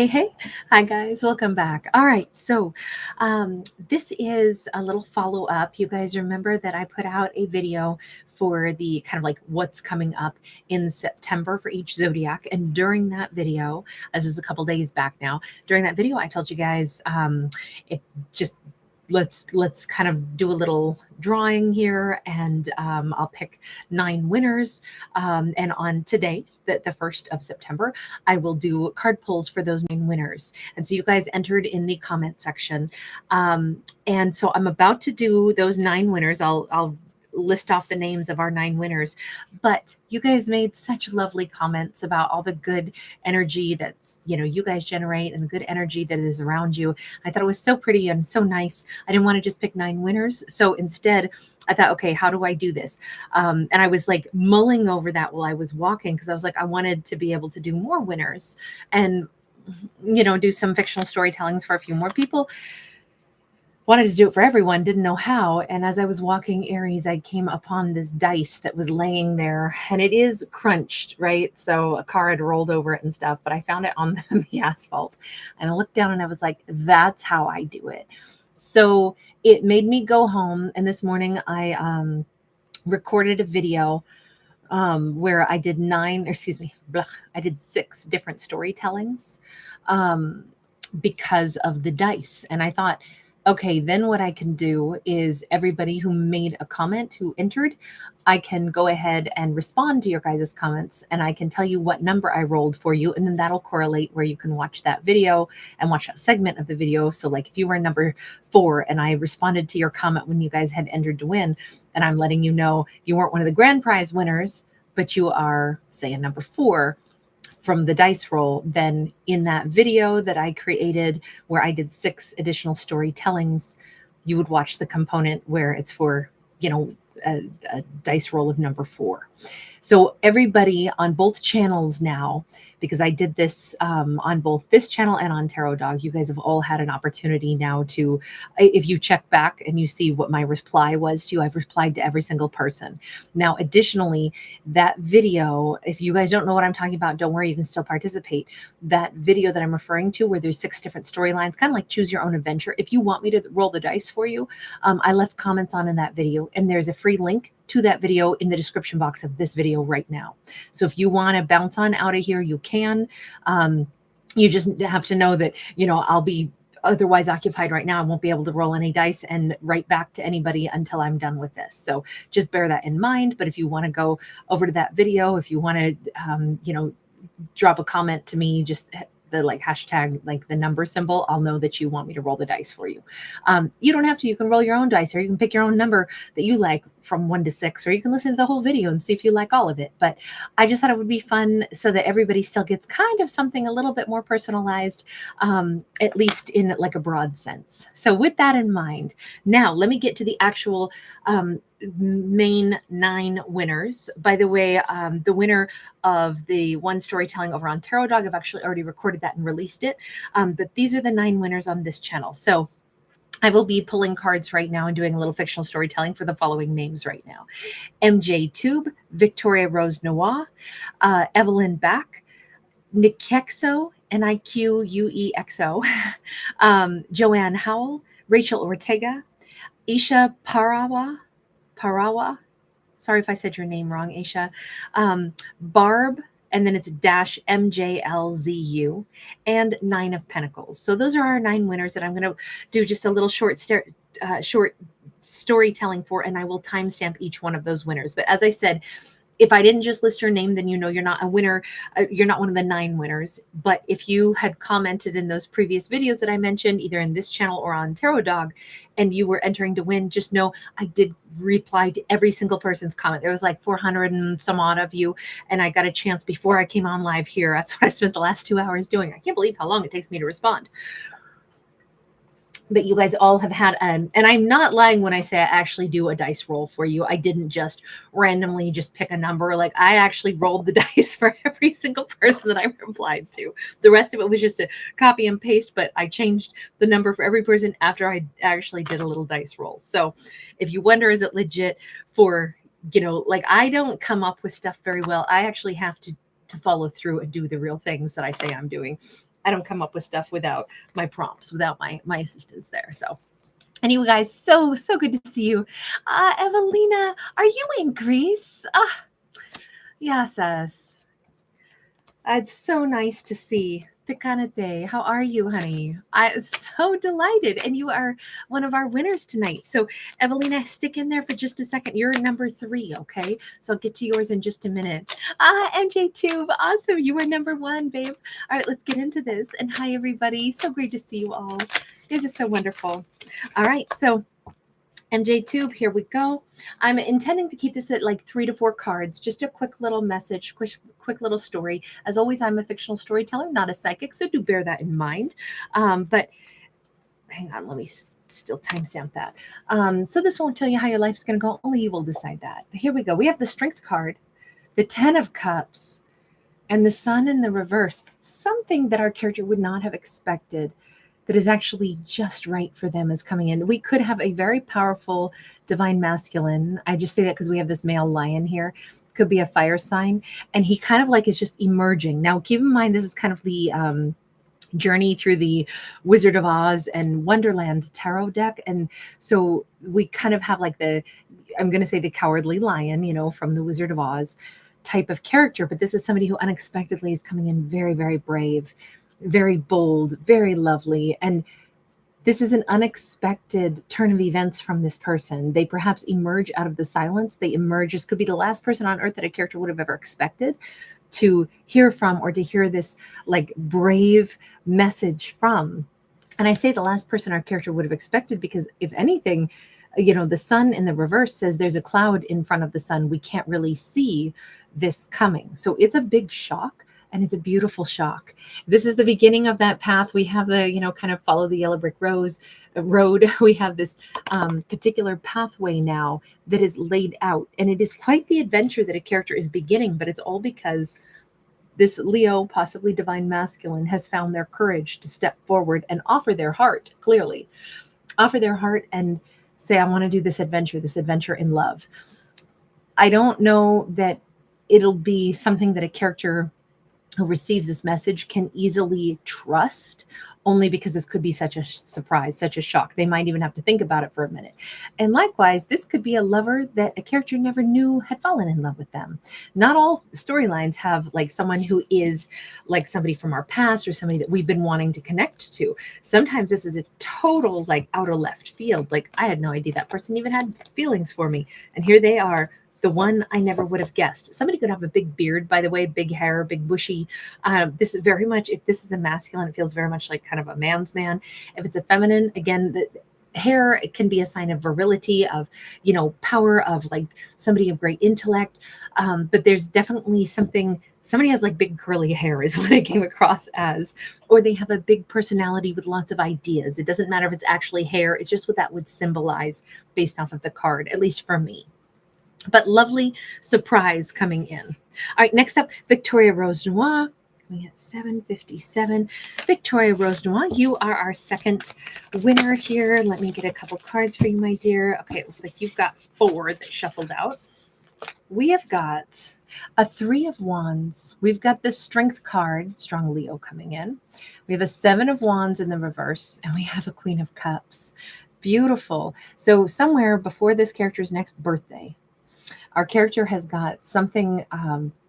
Hey. Hi, guys. Welcome back. All right. So, this is a little follow up. You guys remember that I put out a video for the kind of like what's coming up in September for each zodiac. And during that video, this is a couple days back now, during that video, I told you guys if just let's kind of do a little drawing here, and I'll pick 9 winners, and on today, the 1st of September, I will do card pulls for those 9 winners. And so you guys entered in the comment section, and so I'm about to do those 9 winners. I'll list off the names of our 9 winners, but you guys made such lovely comments about all the good energy that's, you guys generate, and the good energy that is around you. I thought it was so pretty and so nice. I didn't want to just pick 9 winners. So instead I thought, okay, how do I do this? And I was like mulling over that while I was walking, because I was like, I wanted to be able to do more winners and, do some fictional storytellings for a few more people. Wanted to do it for everyone, didn't know how. And as I was walking Aries, I came upon this dice that was laying there, and it is crunched, right? So a car had rolled over it and stuff, but I found it on the asphalt, and I looked down and I was like, that's how I do it. So it made me go home. And this morning I recorded a video where I did I did 6 different storytellings because of the dice. And I thought, okay, then what I can do is everybody who made a comment, who entered, I can go ahead and respond to your guys' comments, and I can tell you what number I rolled for you. And then that'll correlate where you can watch that video and watch that segment of the video. So like if you were number 4 and I responded to your comment when you guys had entered to win, and I'm letting you know you weren't one of the grand prize winners, but you are, say, a number 4 from the dice roll, then in that video that I created where I did 6 additional storytellings, you would watch the component where it's for, a dice roll of number 4. So everybody on both channels now, because I did this on both this channel and on Tarot Dog, you guys have all had an opportunity now to, if you check back and you see what my reply was to you, I've replied to every single person. Now, additionally, that video, if you guys don't know what I'm talking about, don't worry, you can still participate. That video that I'm referring to where there's 6 different storylines, kind of like choose your own adventure. If you want me to roll the dice for you, I left comments on in that video, and there's a free link to that video in the description box of this video right now. So if you want to bounce on out of here, you can. You just have to know that, I'll be otherwise occupied right now. I won't be able to roll any dice and write back to anybody until I'm done with this. So just bear that in mind. But if you want to go over to that video, if you want to, drop a comment to me, just the hashtag, the number symbol, I'll know that you want me to roll the dice for you. You don't have to. You can roll your own dice, or you can pick your own number that you like from 1 to 6, or you can listen to the whole video and see if you like all of it. But I just thought it would be fun so that everybody still gets kind of something a little bit more personalized, at least in a broad sense. So with that in mind, now let me get to the actual main 9 winners. By the way, the winner of the one storytelling over on Tarot Dog, I've actually already recorded that and released it. But these are the 9 winners on this channel. So I will be pulling cards right now and doing a little fictional storytelling for the following names right now: mjtube, victoriarosenoir, evelinabak, niquexo, niquexo, joanehowell, rachelortega, Isha Parawa. Sorry if I said your name wrong, Aisha. Barb, and then it's -mjlzu, and 9 of Pentacles. So those are our 9 winners that I'm going to do just a little short storytelling for, and I will timestamp each one of those winners. But as I said, if I didn't just list your name, then you're not a winner. You're not one of the 9 winners. But if you had commented in those previous videos that I mentioned, either in this channel or on Tarot Dog, and you were entering to win, just know I did reply to every single person's comment. There was 400 and some odd of you, and I got a chance before I came on live here. That's what I spent the last 2 hours doing. I can't believe how long it takes me to respond. But you guys all have had, and I'm not lying when I say I actually do a dice roll for you. I didn't just randomly just pick a number. I actually rolled the dice for every single person that I replied to. The rest of it was just a copy and paste, but I changed the number for every person after I actually did a little dice roll. So if you wonder, is it legit for, I don't come up with stuff very well. I actually have to follow through and do the real things that I say I'm doing. I don't come up with stuff without my prompts, without my assistance there. So anyway, guys, so good to see you. Evelina, are you in Greece? Yes. It's so nice to see. Tekanate, how are you, honey? I'm so delighted. And you are one of our winners tonight. So, Evelina, stick in there for just a second. You're number 3, okay? So I'll get to yours in just a minute. mjtube, awesome. You were number 1, babe. All right, let's get into this. And hi, everybody. So great to see you all. You guys are so wonderful. All right, so mjtube, here we go. I'm intending to keep this at like 3 to 4 cards, just a quick little message, quick little story. As always, I'm a fictional storyteller, not a psychic, so do bear that in mind. But hang on, let me still timestamp that. So this won't tell you how your life's going to go, only you will decide that. But here we go. We have the Strength card, the 10 of Cups, and the Sun in the reverse, something that our character would not have expected, that is actually just right for them is coming in. We could have a very powerful divine masculine. I just say that because we have this male lion here. Could be a fire sign. And he kind of like is just emerging. Now, keep in mind, this is kind of the journey through the Wizard of Oz and Wonderland tarot deck. And so we kind of have like I'm going to say the cowardly lion, you know, from the Wizard of Oz type of character. But this is somebody who unexpectedly is coming in very, very brave, very bold, very lovely. And this is an unexpected turn of events from this person. They perhaps emerge out of the silence. They emerge. This could be the last person on earth that a character would have ever expected to hear from, or to hear this like brave message from. And I say the last person our character would have expected because if anything, you know, the sun in the reverse says there's a cloud in front of the sun. We can't really see this coming. So it's a big shock. And it's a beautiful shock. This is the beginning of that path. We have the, you know, kind of follow the yellow brick road. We have this particular pathway now that is laid out. And it is quite the adventure that a character is beginning, but it's all because this Leo, possibly divine masculine, has found their courage to step forward and offer their heart, clearly. Offer their heart and say, I want to do this adventure in love. I don't know that it'll be something that a character who receives this message can easily trust, only because this could be such a surprise, such a shock. They might even have to think about it for a minute. And likewise, this could be a lover that a character never knew had fallen in love with them. Not all storylines have like someone who is like somebody from our past or somebody that we've been wanting to connect to. Sometimes this is a total like out of left field. Like I had no idea that person even had feelings for me. And here they are, the one I never would have guessed. Somebody could have a big beard, by the way, big hair, big bushy. This is very much, if this is a masculine, it feels very much like kind of a man's man. If it's a feminine, again, the hair, it can be a sign of virility, of, you know, power, of like somebody of great intellect. But there's definitely somebody has like big curly hair is what I came across as, or they have a big personality with lots of ideas. It doesn't matter if it's actually hair. It's just what that would symbolize based off of the card, at least for me. But lovely surprise coming in. All right, next up, victoriarosenoir. We at 7:57. victoriarosenoir, you are our second winner here. Let me get a couple cards for you, my dear. Okay, it looks like you've got 4 that shuffled out. We have got a 3 of Wands. We've got the Strength card, strong Leo coming in. We have a 7 of Wands in the reverse, and we have a Queen of Cups. Beautiful. So somewhere before this character's next birthday, our character has got something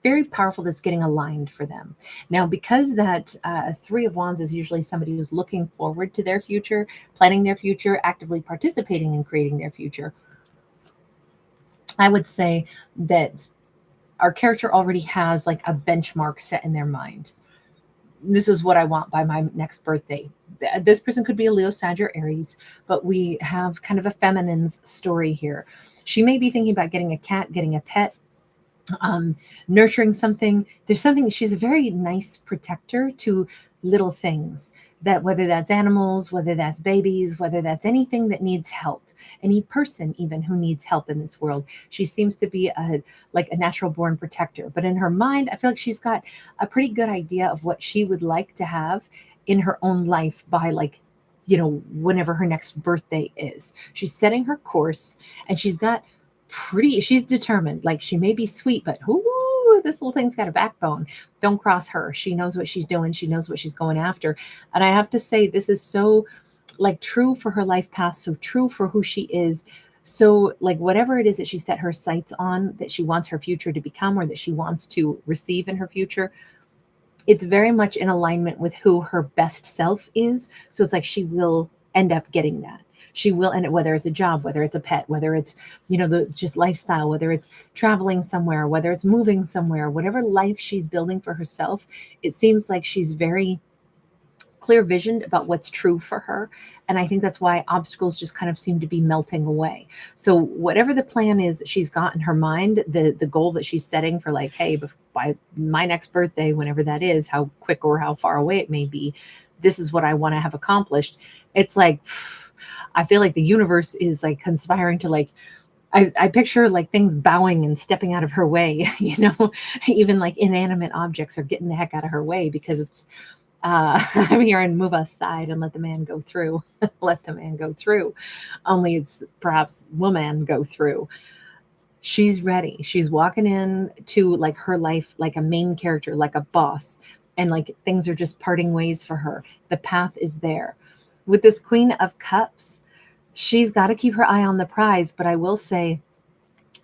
very powerful that's getting aligned for them. Now, because that 3 of Wands is usually somebody who's looking forward to their future, planning their future, actively participating in creating their future, I would say that our character already has like a benchmark set in their mind. This is what I want by my next birthday. This person could be a Leo, Sag, or Aries, but we have kind of a feminine's story here. She may be thinking about getting a cat, getting a pet, nurturing something. There's something, she's a very nice protector to little things, that whether that's animals, whether that's babies, whether that's anything that needs help, any person even who needs help in this world. She seems to be a natural born protector. But in her mind, I feel like she's got a pretty good idea of what she would like to have in her own life by whenever her next birthday is. She's setting her course, and she's determined. Like, she may be sweet, but this little thing's got a backbone. Don't cross her. She knows what she's doing. She knows what she's going after. And I have to say, this is so like true for her life path, so true for who she is. So like whatever it is that she set her sights on, that she wants her future to become, or that she wants to receive in her future, it's very much in alignment with who her best self is. So it's like she will end up getting that. She will end up, whether it's a job, whether it's a pet, whether it's, the just lifestyle, whether it's traveling somewhere, whether it's moving somewhere, whatever life she's building for herself, it seems like she's very clear visioned about what's true for her. And I think that's why obstacles just kind of seem to be melting away. So whatever the plan is she's got in her mind, the goal that she's setting for like, hey, by my next birthday, whenever that is, how quick or how far away it may be, this is what I want to have accomplished. It's like, I feel like the universe is like conspiring to like, I picture like things bowing and stepping out of her way, even like inanimate objects are getting the heck out of her way because it's, I'm here and move aside and let the man go through. Let the man go through. Only it's perhaps woman go through. She's ready. She's walking in to like her life like a main character, like a boss. And like things are just parting ways for her. The path is there. With this Queen of Cups, she's got to keep her eye on the prize. But I will say,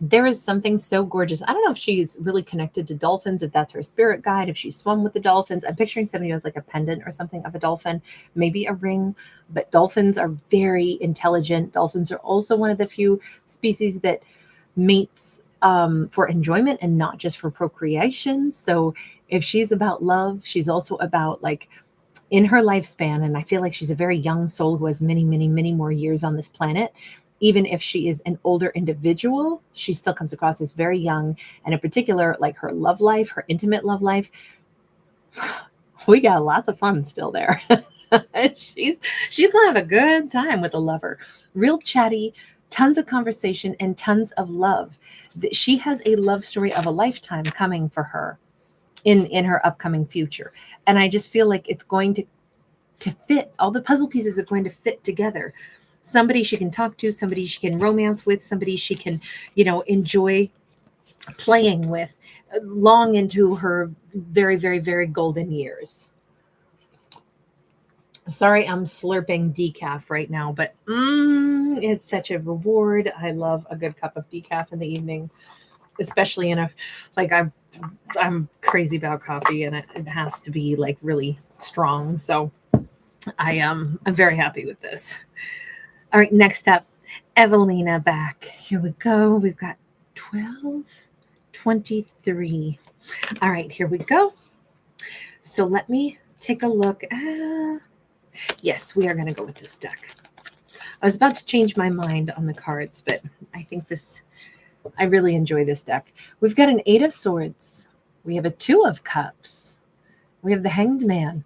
there is something so gorgeous. I don't know if she's really connected to dolphins, if that's her spirit guide, if she swum with the dolphins. I'm picturing somebody who has like a pendant or something of a dolphin, maybe a ring, but dolphins are very intelligent. Dolphins are also one of the few species that mates for enjoyment and not just for procreation. So if she's about love, she's also about like in her lifespan. And I feel like she's a very young soul who has many, many, many more years on this planet. Even if she is an older individual, she still comes across as very young. And in particular, like her love life, her intimate love life, we got lots of fun still there. She's gonna have a good time with a lover. Real chatty, tons of conversation and tons of love. She has a love story of a lifetime coming for her in her upcoming future. And I just feel like it's going to fit. All the puzzle pieces are going to fit together. Somebody she can talk to, somebody she can romance with, somebody she can, enjoy playing with long into her very, very, very golden years. Sorry, I'm slurping decaf right now, but it's such a reward. I love a good cup of decaf in the evening, especially I'm crazy about coffee and it has to be like really strong. So I'm very happy with this. All right, next up, evelinabak. Here we go. We've got 12, 23. All right, here we go. So let me take a look. Yes, we are going to go with this deck. I was about to change my mind on the cards, but I think I really enjoy this deck. We've got an 8 of Swords. We have a 2 of Cups. We have the Hanged Man.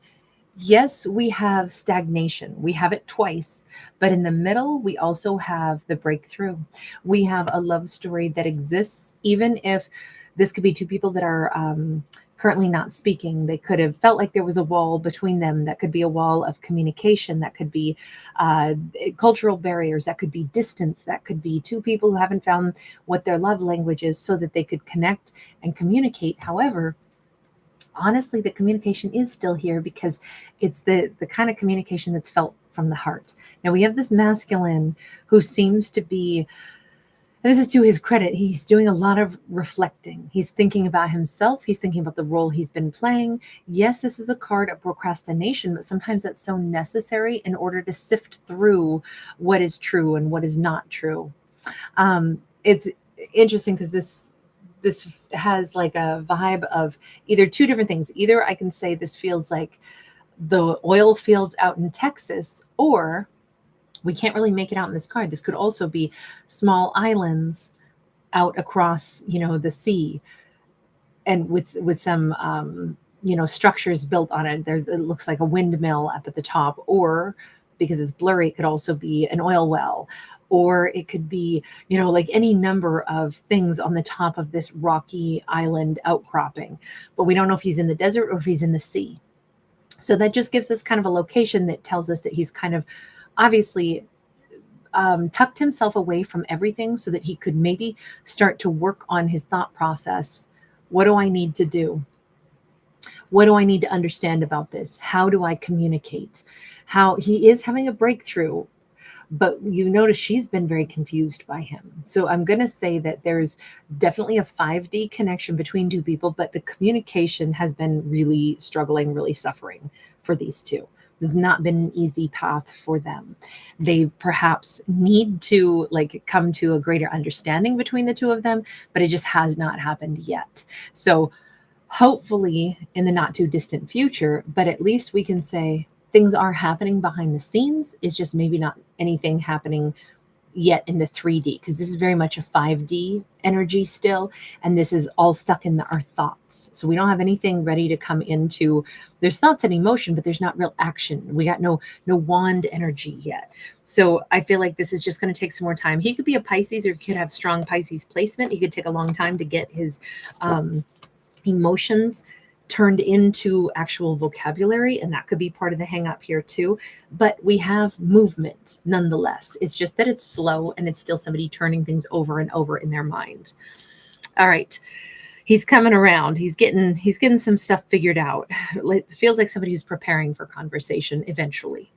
Yes, we have stagnation. We have it twice, but in the middle, we also have the breakthrough. We have a love story that exists, even if this could be two people that are currently not speaking. They could have felt like there was a wall between them. That could be a wall of communication. That could be cultural barriers. That could be distance. That could be two people who haven't found what their love language is so that they could connect and communicate. However, honestly, the communication is still here because it's the kind of communication that's felt from the heart. Now we have this masculine who seems to be, and this is to his credit, he's doing a lot of reflecting. He's thinking about himself. He's thinking about the role he's been playing. Yes, this is a card of procrastination, but sometimes that's so necessary in order to sift through what is true and what is not true. It's interesting because this has like a vibe of either two different things. Either I can say this feels like the oil fields out in Texas, or we can't really make it out in this card. This could also be small islands out across, the sea, and with some, structures built on it. It looks like a windmill up at the top, or because it's blurry, it could also be an oil well. Or it could be, like any number of things on the top of this rocky island outcropping. But we don't know if he's in the desert or if he's in the sea. So that just gives us kind of a location that tells us that he's kind of obviously tucked himself away from everything so that he could maybe start to work on his thought process What do I need to do? What do I need to understand about this? How do I communicate? How he is having a breakthrough, but you notice she's been very confused by him. So I'm going to say that there's definitely a 5D connection between two people, but the communication has been really struggling, really suffering for these two. It's not been an easy path for them. They perhaps need to like come to a greater understanding between the two of them, but it just has not happened yet. So hopefully in the not too distant future, but at least we can say things are happening behind the scenes. It's just maybe not anything happening yet in the 3D, because this is very much a 5D energy still, and this is all stuck in our thoughts. So we don't have anything ready to come into, there's thoughts and emotion, but there's not real action. We got no wand energy yet. So I feel like this is just going to take some more time. He could be a Pisces, or could have strong Pisces placement. He could take a long time to get his emotions turned into actual vocabulary, and that could be part of the hang up here too. But we have movement nonetheless. It's just that it's slow, and it's still somebody turning things over and over in their mind. All right, he's coming around. He's getting some stuff figured out. It feels like somebody who's preparing for conversation eventually.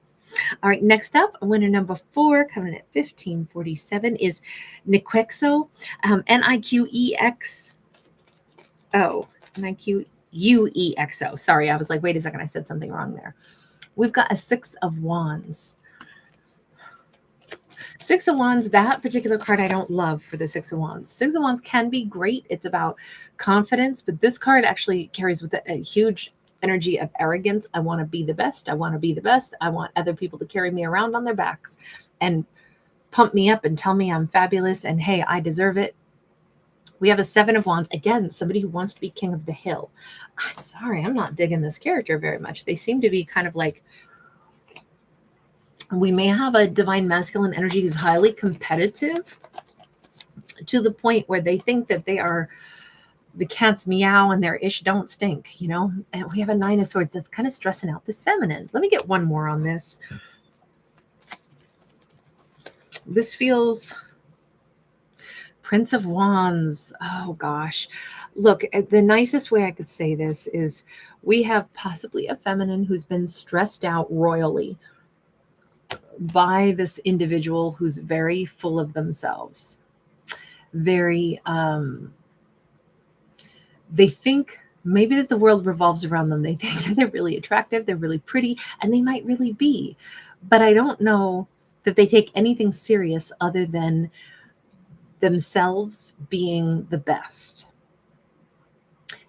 All right, next up, winner number 4, coming at 1547, is niquexo, Niquexo. Niquexo. Sorry, I was like, wait a second, I said something wrong there. We've got a 6 of Wands. 6 of Wands, that particular card I don't love for the 6 of Wands. 6 of Wands can be great. It's about confidence, but this card actually carries with it a huge energy of arrogance. I want to be the best. I want to be the best. I want other people to carry me around on their backs and pump me up and tell me I'm fabulous and hey, I deserve it. We have a 7 of Wands. Again, somebody who wants to be king of the hill. I'm sorry, I'm not digging this character very much. They seem to be kind of like, we may have a divine masculine energy who's highly competitive to the point where they think that they are the cat's meow and their ish don't stink, you know? And we have a 9 of Swords that's kind of stressing out this feminine. Let me get one more on this. This feels... Prince of Wands. Oh gosh. Look, the nicest way I could say this is we have possibly a feminine who's been stressed out royally by this individual who's very full of themselves. Very, they think maybe that the world revolves around them. They think that they're really attractive, they're really pretty, and they might really be. But I don't know that they take anything serious other than themselves being the best.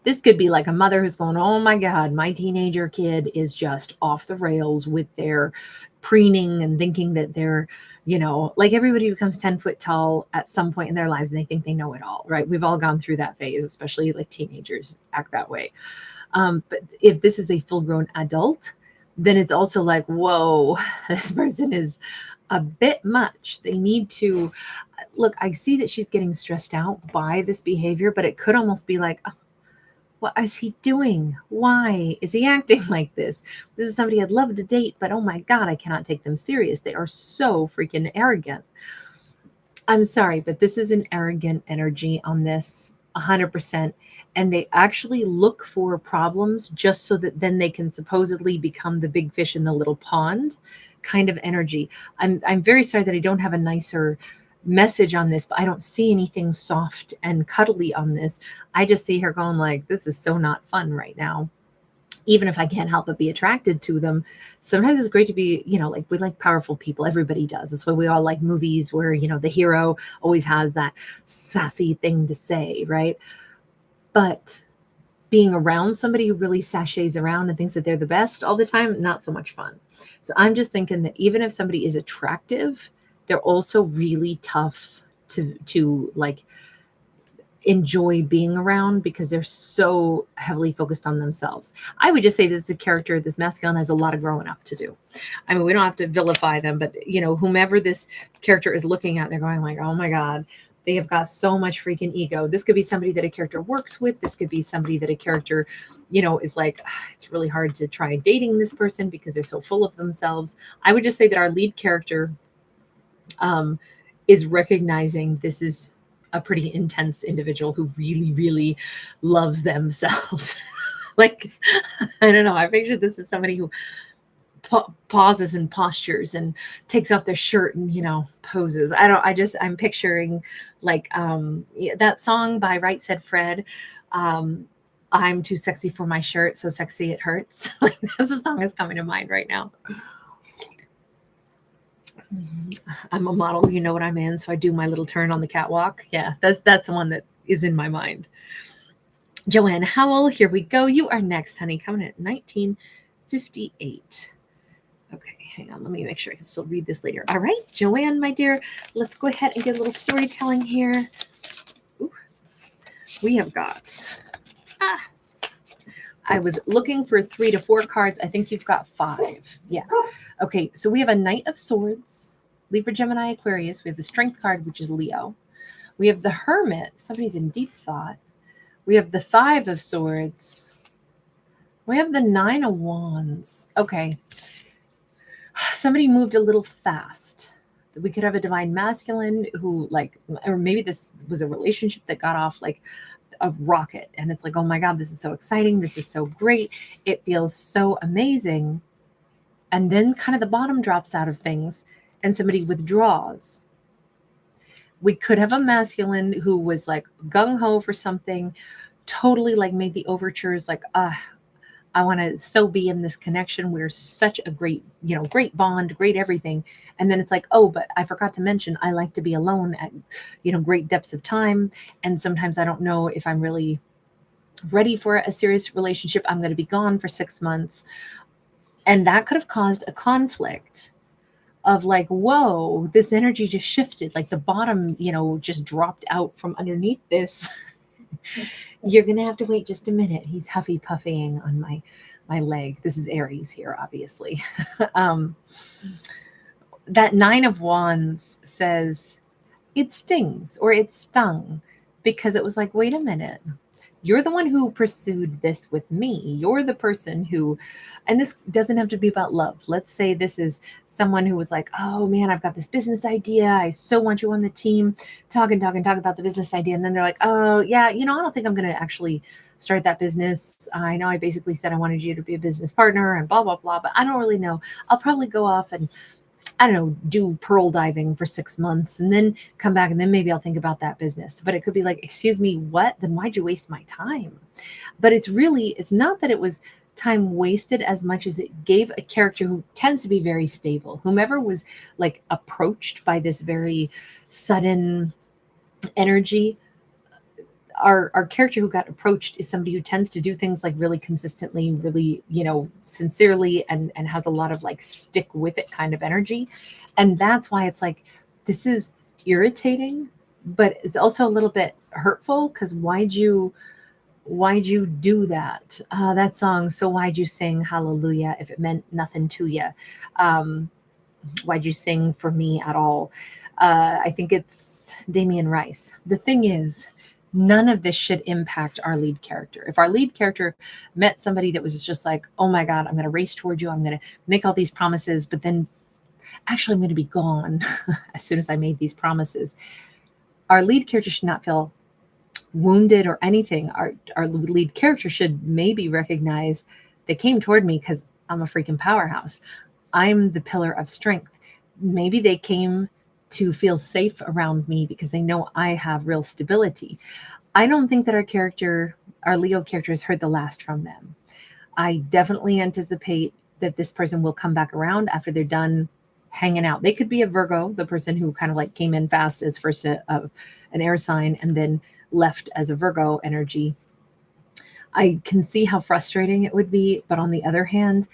This could be like a mother who's going, oh my God, my teenager kid is just off the rails with their preening and thinking that they're, you know, like everybody becomes 10 foot tall at some point in their lives and they think they know it all, right? We've all gone through that phase, especially like teenagers act that way. But if this is a full grown adult, then it's also like, whoa, this person is a bit much. They need to look. I see that she's getting stressed out by this behavior, but it could almost be like, oh, what is he doing? Why is he acting like this? This is somebody I'd love to date, but oh my God, I cannot take them serious. They are so freaking arrogant. I'm sorry, but this is an arrogant energy on this 100%. And they actually look for problems just so that then they can supposedly become the big fish in the little pond kind of energy. I'm very sorry that I don't have a nicer message on this, but I don't see anything soft and cuddly on this. I just see her going like, this is so not fun right now. Even if I can't help but be attracted to them, sometimes it's great to be, you know, like we like powerful people. Everybody does. That's why we all like movies where, you know, the hero always has that sassy thing to say, right? But being around somebody who really sachets around and thinks that they're the best all the time, not so much fun. So I'm just thinking that even if somebody is attractive, they're also really tough to like enjoy being around because they're so heavily focused on themselves. I would just say this is a character, this masculine has a lot of growing up to do. I mean, we don't have to vilify them, but you know, whomever this character is looking at, they're going like, oh my God, they have got so much freaking ego. This could be somebody that a character works with. This could be somebody that a character, you know, is like, it's really hard to try dating this person because they're so full of themselves. I would just say that our lead character is recognizing this is a pretty intense individual who really, really loves themselves. Like, I don't know. I picture this as somebody who pauses and postures and takes off their shirt and, poses. I'm picturing like that song by Right Said Fred. I'm too sexy for my shirt, so sexy it hurts. Like, that's the song that's coming to mind right now. I'm a model, you know what I'm in, so I do my little turn on the catwalk. Yeah, that's the one that is in my mind. Joanne Howell, here we go. You are next, honey, coming at 1958. Okay, hang on. Let me make sure I can still read this later. All right, Joanne, my dear, let's go ahead and get a little storytelling here. Ooh, we have got... I was looking for 3 to 4 cards. I think you've got 5. Yeah. Okay, so we have a Knight of Swords, Libra, Gemini, Aquarius. We have the Strength card, which is Leo. We have the Hermit. Somebody's in deep thought. We have the 5 of Swords. We have the 9 of Wands. Okay. Somebody moved a little fast. We could have a divine masculine who, like, or maybe this was a relationship that got off like a rocket, and it's like, oh my God, this is so exciting. This is so great. It feels so amazing. And then kind of the bottom drops out of things and somebody withdraws. We could have a masculine who was like gung-ho for something, totally like made the overtures, like, I want to so be in this connection. We're such a great, great bond, great everything. And then it's like, oh, but I forgot to mention, I like to be alone at, great depths of time. And sometimes I don't know if I'm really ready for a serious relationship. I'm going to be gone for 6 months. And that could have caused a conflict of like, whoa, this energy just shifted. Like the bottom, just dropped out from underneath this. You're going to have to wait just a minute. He's huffy puffying on my leg. This is Aries here, obviously. That 9 of Wands says it stings, or it stung, because it was like, wait a minute. You're the one who pursued this with me. You're the person who, and this doesn't have to be about love. Let's say this is someone who was like, oh man, I've got this business idea. I so want you on the team. Talk about the business idea. And then they're like, oh yeah, I don't think I'm going to actually start that business. I know I basically said I wanted you to be a business partner and blah, blah, blah, but I don't really know. I'll probably go off and do pearl diving for 6 months and then come back and then maybe I'll think about that business. But it could be like, excuse me, what? Then why'd you waste my time? But it's not that it was time wasted as much as it gave a character who tends to be very stable. Whomever was like approached by this very sudden energy, our character who got approached is somebody who tends to do things like really consistently, really, sincerely, and has a lot of like stick with it kind of energy. And that's why it's like, this is irritating, but it's also a little bit hurtful, because why'd you do that? That song, so why'd you sing hallelujah if it meant nothing to you? Why'd you sing for me at all? I think it's Damian Rice. The thing is, none of this should impact our lead character. If our lead character met somebody that was just like, oh my God, I'm going to race toward you. I'm going to make all these promises, but then actually I'm going to be gone as soon as I made these promises. Our lead character should not feel wounded or anything. Our lead character should maybe recognize they came toward me because I'm a freaking powerhouse. I'm the pillar of strength. Maybe they came to feel safe around me because they know I have real stability. I don't think that our Leo character has heard the last from them. I definitely anticipate that this person will come back around after they're done hanging out. They could be a Virgo, the person who kind of like came in fast as first an air sign and then left as a Virgo energy. I can see how frustrating it would be, but on the other hand,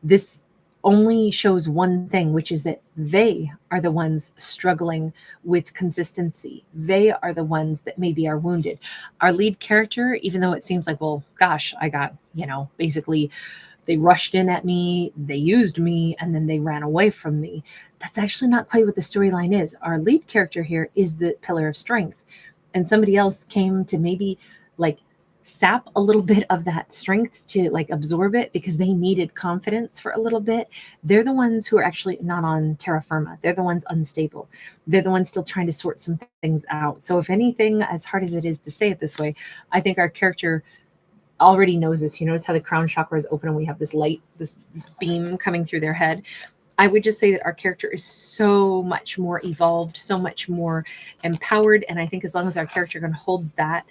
this only shows one thing, which is that they are the ones struggling with consistency. They are the ones that maybe are wounded. Our lead character, even though it seems like, well, gosh, I got, basically they rushed in at me, they used me, and then they ran away from me. That's actually not quite what the storyline is. Our lead character here is the pillar of strength. And somebody else came to maybe like sap a little bit of that strength to like absorb it because they needed confidence for a little bit. They're the ones who are actually not on terra firma. They're the ones unstable. They're the ones still trying to sort some things out. So if anything, as hard as it is to say it this way, I think our character already knows this. You notice how the crown chakra is open and we have this light, this beam coming through their head. I would just say that our character is so much more evolved, so much more empowered. And I think as long as our character can hold that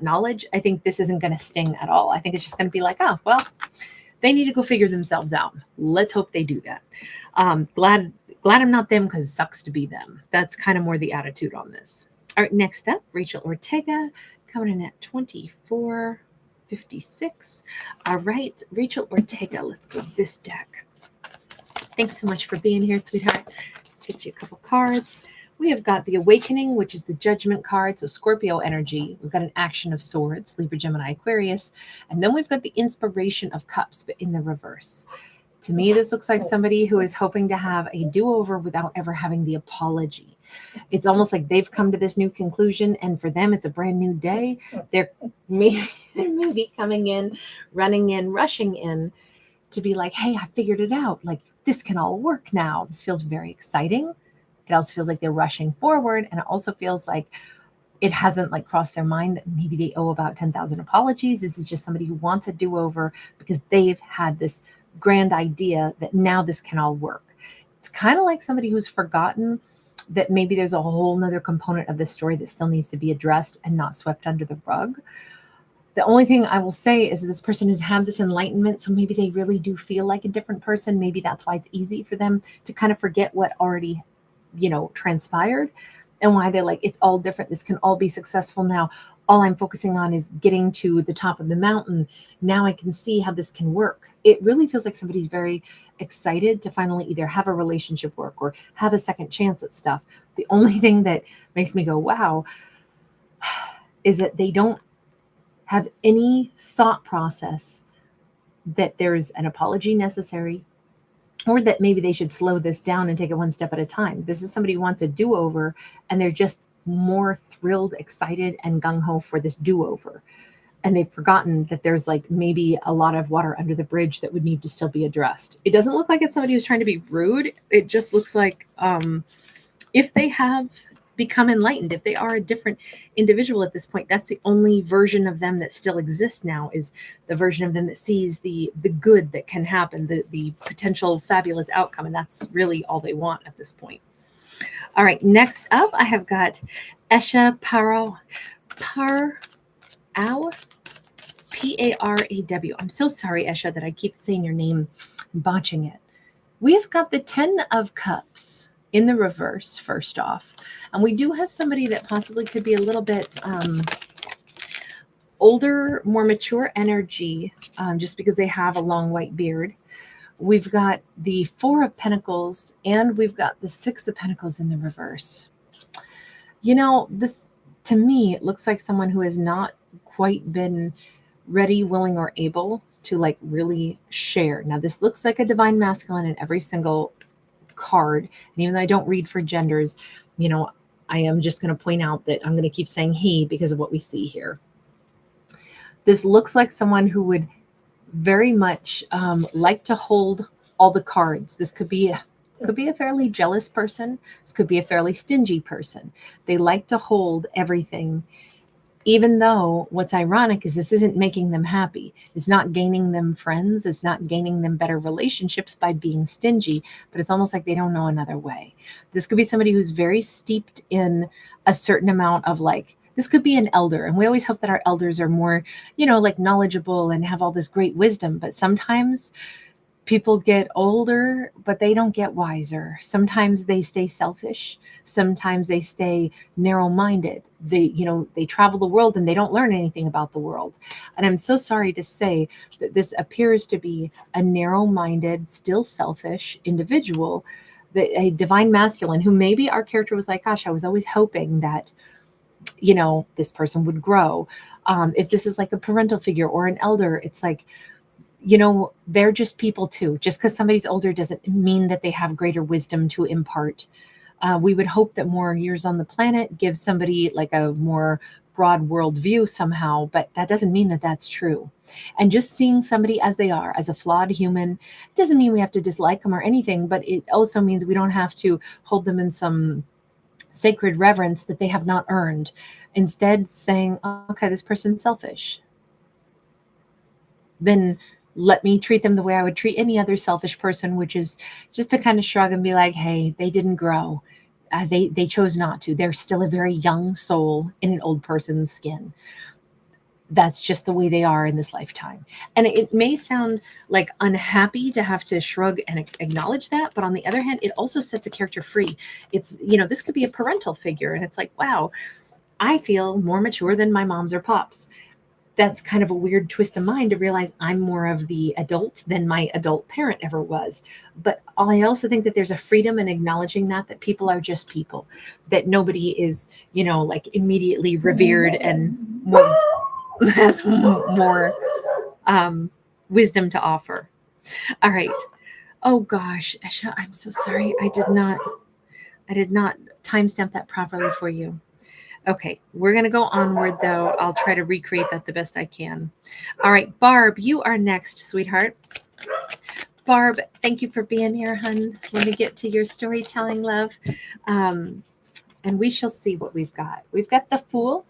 knowledge, I think this isn't going to sting at all. I think it's just going to be like, oh, well, they need to go figure themselves out. Let's hope they do that. Glad I'm not them because it sucks to be them. That's kind of more the attitude on this. All right, next up, Rachelortega, coming in at 2456. All right, Rachelortega, let's go with this deck. Thanks so much for being here, sweetheart. Let's get you a couple cards. We have got the Awakening, which is the Judgment card, so Scorpio energy. We've got an Action of Swords, Libra, Gemini, Aquarius. And then we've got the Inspiration of Cups, but in the reverse. To me, this looks like somebody who is hoping to have a do-over without ever having the apology. It's almost like they've come to this new conclusion, and for them, it's a brand new day. They're maybe coming in, running in, rushing in to be like, hey, I figured it out. Like, this can all work now. This feels very exciting. It also feels like they're rushing forward, and it also feels like it hasn't like crossed their mind that maybe they owe about 10,000 apologies. This is just somebody who wants a do-over because they've had this grand idea that now this can all work. It's kind of like somebody who's forgotten that maybe there's a whole nother component of this story that still needs to be addressed and not swept under the rug. The only thing I will say is that this person has had this enlightenment, so maybe they really do feel like a different person. Maybe that's why it's easy for them to kind of forget what already, transpired, and why they're like, it's all different. This can all be successful now. All I'm focusing on is getting to the top of the mountain. Now I can see how this can work. It really feels like somebody's very excited to finally either have a relationship work or have a second chance at stuff. The only thing that makes me go, wow, is that they don't have any thought process that there's an apology necessary, or that maybe they should slow this down and take it one step at a time. This is somebody who wants a do-over, and they're just more thrilled, excited, and gung-ho for this do-over. And they've forgotten that there's like maybe a lot of water under the bridge that would need to still be addressed. It doesn't look like it's somebody who's trying to be rude. It just looks like if they have become enlightened, if they are a different individual at this point, that's the only version of them that still exists now, is the version of them that sees the good that can happen, the potential fabulous outcome. And that's really all they want at this point. All right, next up, I have got Esha Paraw, P-A-R-A-W. I'm so sorry, Esha, that I keep saying your name and botching it. We have got the 10 of Cups in the reverse, first off. And we do have somebody that possibly could be a little bit older, more mature energy, just because they have a long white beard. We've got the 4 of Pentacles, and we've got the 6 of Pentacles in the reverse. This, to me, it looks like someone who has not quite been ready, willing, or able to like really share. Now, this looks like a divine masculine in every single card. And even though I don't read for genders, I am just going to point out that I'm going to keep saying he because of what we see here. This looks like someone who would very much like to hold all the cards. This could be a fairly jealous person. This could be a fairly stingy person. They like to hold everything, even though what's ironic is this isn't making them happy. It's not gaining them friends. It's not gaining them better relationships by being stingy, but it's almost like they don't know another way. This could be somebody who's very steeped in a certain amount of this could be an elder. And we always hope that our elders are more, like knowledgeable and have all this great wisdom. But sometimes people get older, but they don't get wiser. Sometimes they stay selfish. Sometimes they stay narrow-minded. They travel the world and they don't learn anything about the world. And I'm so sorry to say that this appears to be a narrow-minded, still selfish individual, a divine masculine who maybe our character was like, gosh, I was always hoping that this person would grow. If this is like a parental figure or an elder, it's like, they're just people too. Just because somebody's older doesn't mean that they have greater wisdom to impart. We would hope that more years on the planet gives somebody like a more broad worldview somehow, but that doesn't mean that that's true. And just seeing somebody as they are, as a flawed human, doesn't mean we have to dislike them or anything, but it also means we don't have to hold them in some sacred reverence that they have not earned. Instead, saying, okay, this person's selfish. Then let me treat them the way I would treat any other selfish person, which is just to kind of shrug and be like, hey, they didn't grow. They chose not to. They're still a very young soul in an old person's skin. That's just the way they are in this lifetime. And it may sound like unhappy to have to shrug and acknowledge that, but on the other hand, it also sets a character free. It's, this could be a parental figure, and it's like, wow, I feel more mature than my moms or pops. That's kind of a weird twist of mind to realize I'm more of the adult than my adult parent ever was. But I also think that there's a freedom in acknowledging that people are just people, that nobody is, like immediately revered and more, has more wisdom to offer. All right. Oh gosh, Esha, I'm so sorry. I did not timestamp that properly for you. Okay, we're going to go onward, though. I'll try to recreate that the best I can. All right, Barb, you are next, sweetheart. Barb, thank you for being here, hun. Let me get to your storytelling, love. And we shall see what we've got. We've got the Fool,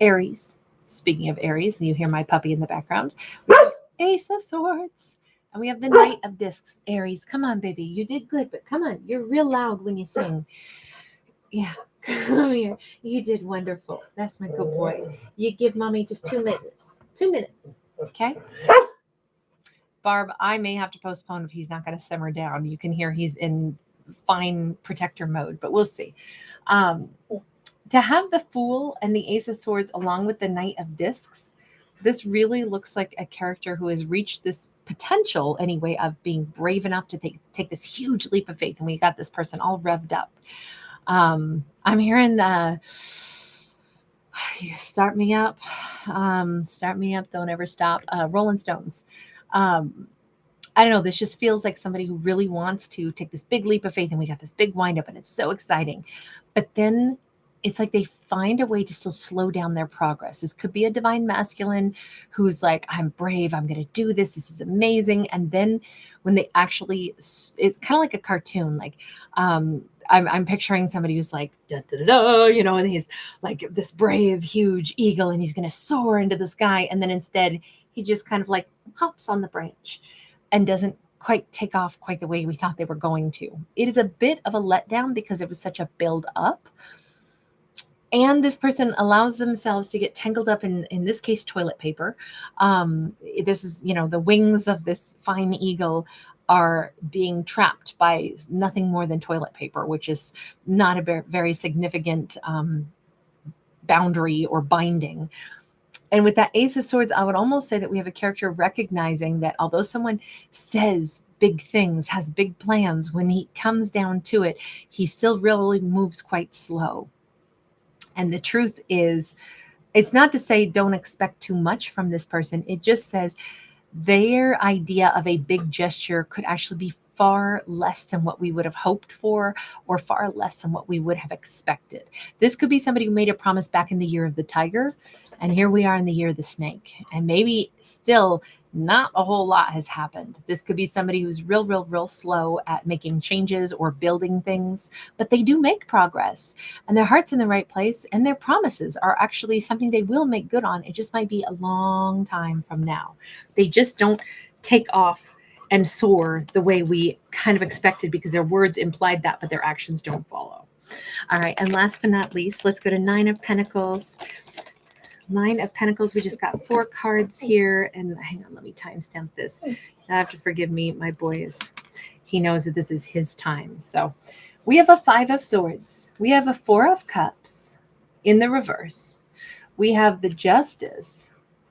Aries. Speaking of Aries, and you hear my puppy in the background. We have Ace of Swords. And we have the Knight of Discs, Aries. Come on, baby. You did good, but come on. You're real loud when you sing. Yeah. Come here. You did wonderful. That's my good boy. You give mommy just 2 minutes. 2 minutes. Okay? Barb, I may have to postpone if he's not going to simmer down. You can hear he's in fine protector mode, but we'll see. To have the Fool and the Ace of Swords along with the Knight of Discs, this really looks like a character who has reached this potential, anyway, of being brave enough to take this huge leap of faith. And we got this person all revved up. I'm hearing start me up, don't ever stop. Rolling Stones. I don't know. This just feels like somebody who really wants to take this big leap of faith, and we got this big wind up, and it's so exciting. But then it's like they find a way to still slow down their progress. This could be a divine masculine who's like, I'm brave. I'm going to do this. This is amazing. And then when they actually, it's kind of like a cartoon. Like, I'm picturing somebody who's like, da, da, da, da, and he's like this brave, huge eagle, and he's going to soar into the sky. And then instead, he just kind of like hops on the branch and doesn't quite take off quite the way we thought they were going to. It is a bit of a letdown because it was such a build up. And this person allows themselves to get tangled up in this case, toilet paper. This is, the wings of this fine eagle are being trapped by nothing more than toilet paper, which is not a very significant boundary or binding. And with that Ace of Swords, I would almost say that we have a character recognizing that although someone says big things, has big plans, when he comes down to it, he still really moves quite slow. And the truth is, it's not to say don't expect too much from this person. It just says their idea of a big gesture could actually be far less than what we would have hoped for, or far less than what we would have expected. This could be somebody who made a promise back in the year of the tiger, and here we are in the year of the snake. And maybe still not a whole lot has happened. This could be somebody who's real slow at making changes or building things, but they do make progress, and their heart's in the right place, and their promises are actually something they will make good on. It just might be a long time from now. They just don't take off and soar the way we kind of expected, because their words implied that, but their actions don't follow. All right. And last but not least, let's go to 9 of Pentacles. 9 of Pentacles. We just got 4 cards here. And hang on, let me timestamp this. You have to forgive me. My boy he knows that this is his time. So we have a 5 of Swords. We have a 4 of Cups in the reverse. We have the Justice.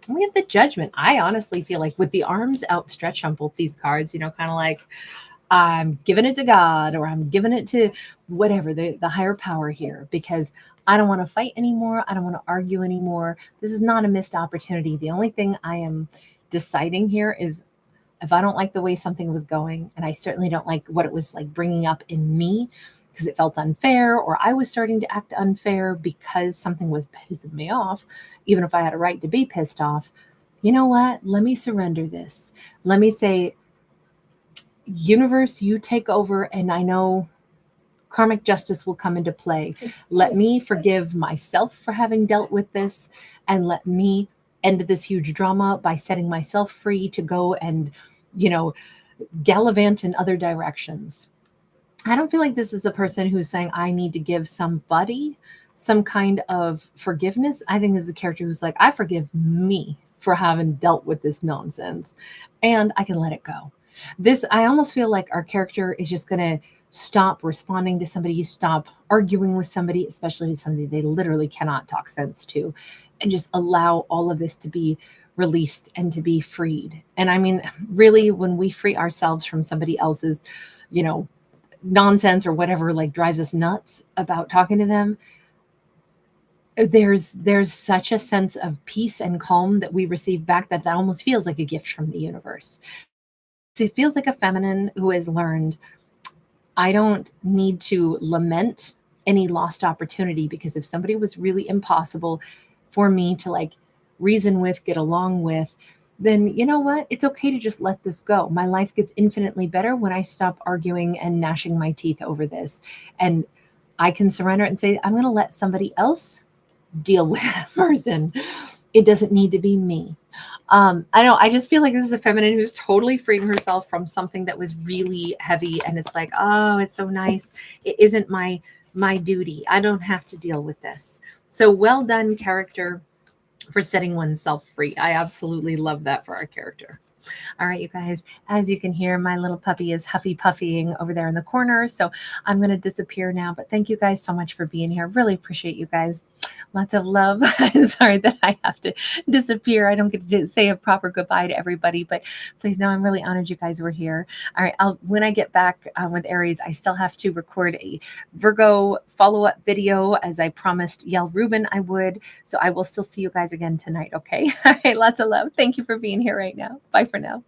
And we have the Judgment. I honestly feel like with the arms outstretched on both these cards, kind of like I'm giving it to God, or I'm giving it to whatever, the higher power here, because I don't want to fight anymore. I don't want to argue anymore. This is not a missed opportunity. The only thing I am deciding here is if I don't like the way something was going, and I certainly don't like what it was like bringing up in me, because it felt unfair, or I was starting to act unfair because something was pissing me off, even if I had a right to be pissed off. You know what? Let me surrender this. Let me say, universe, you take over, and I know karmic justice will come into play. Let me forgive myself for having dealt with this, and let me end this huge drama by setting myself free to go and, gallivant in other directions. I don't feel like this is a person who's saying I need to give somebody some kind of forgiveness. I think this is a character who's like, I forgive me for having dealt with this nonsense, and I can let it go. I almost feel like our character is just going to stop responding to somebody, stop arguing with somebody, especially with somebody they literally cannot talk sense to, and just allow all of this to be released and to be freed. And I mean, really, when we free ourselves from somebody else's, nonsense or whatever, like, drives us nuts about talking to them, there's such a sense of peace and calm that we receive back that almost feels like a gift from the universe. It feels like a feminine who has learned, I don't need to lament any lost opportunity, because if somebody was really impossible for me to like reason with, get along with, then you know what? It's okay to just let this go. My life gets infinitely better when I stop arguing and gnashing my teeth over this. And I can surrender and say, I'm going to let somebody else deal with that person. It doesn't need to be me. I know, I just feel like this is a feminine who's totally freeing herself from something that was really heavy. And it's like, oh, it's so nice. It isn't my duty. I don't have to deal with this. So well done, character, for setting oneself free. I absolutely love that for our character. All right, you guys, as you can hear, my little puppy is huffy puffying over there in the corner. So I'm going to disappear now. But thank you guys so much for being here. Really appreciate you guys. Lots of love. I'm sorry that I have to disappear. I don't get to say a proper goodbye to everybody, but please know I'm really honored you guys were here. All right, when I get back with Aries, I still have to record a Virgo follow-up video, as I promised Yael Rubin I would. So I will still see you guys again tonight, okay? All right, lots of love. Thank you for being here right now. Bye for now.